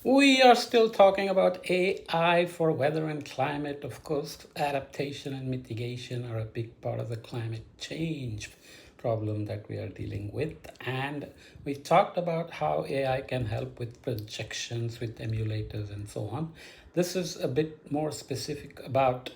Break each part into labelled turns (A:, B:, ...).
A: We are still talking about AI for weather and climate. Of course, adaptation and mitigation are a big part of the climate change problem that we are dealing with. And we talked about how AI can help with projections, with emulators, and so on. This is a bit more specific about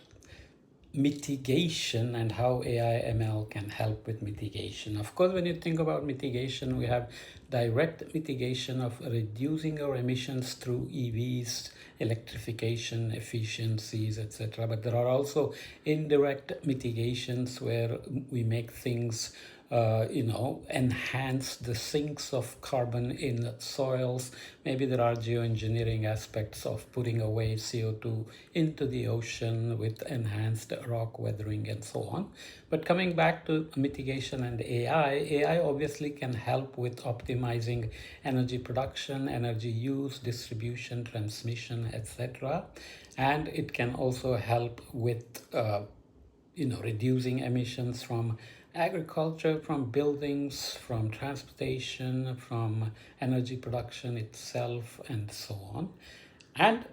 A: mitigation and how AI ML can help with mitigation. Of course, when you think about mitigation, we have direct mitigation of reducing our emissions through EVs, electrification, efficiencies, etc. But there are also indirect mitigations where we make things enhance the sinks of carbon in soils. Maybe there are geoengineering aspects of putting away CO2 into the ocean with enhanced rock weathering and so on. But coming back to mitigation and AI obviously can help with optimizing energy production, energy use, distribution, transmission, etc. And it can also help with reducing emissions from agriculture, from buildings, from transportation, from energy production itself, and so on. And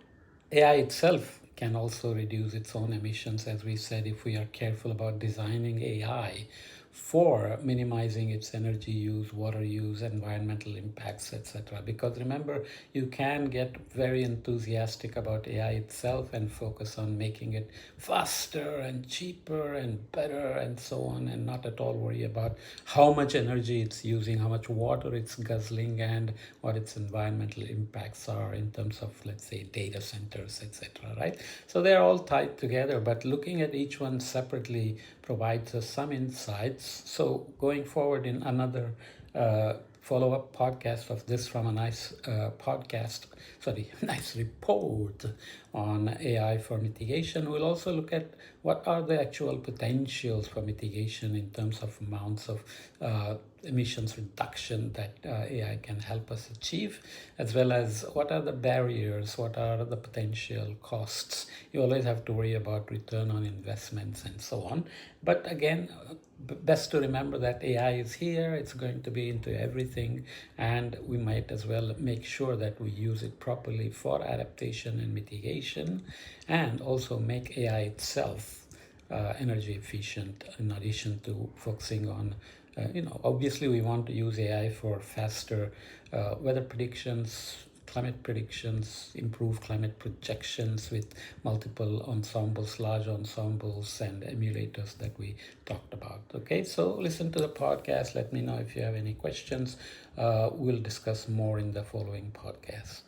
A: AI itself can also reduce its own emissions, as we said, if we are careful about designing AI for minimizing its energy use, water use, environmental impacts, etc. Because remember, you can get very enthusiastic about AI itself and focus on making it faster and cheaper and better and so on, and not at all worry about how much energy it's using, how much water it's guzzling, and what its environmental impacts are in terms of, let's say, data centers, etc. Right? So they're all tied together, but looking at each one separately provides us some insights. So going forward in another follow-up podcast of this from a nice nice report on AI for mitigation. We'll also look at what are the actual potentials for mitigation in terms of amounts of emissions reduction that AI can help us achieve, as well as what are the barriers, what are the potential costs. You always have to worry about return on investments and so on. But again, best to remember that AI is here, it's going to be into everything, and we might as well make sure that we use it properly for adaptation and mitigation, and also make AI itself energy efficient, in addition to focusing on obviously we want to use AI for faster weather predictions, climate predictions, improve climate projections with multiple ensembles, large ensembles, and emulators that we talked about. Okay, so listen to the podcast. Let me know if you have any questions. We'll discuss more in the following podcast.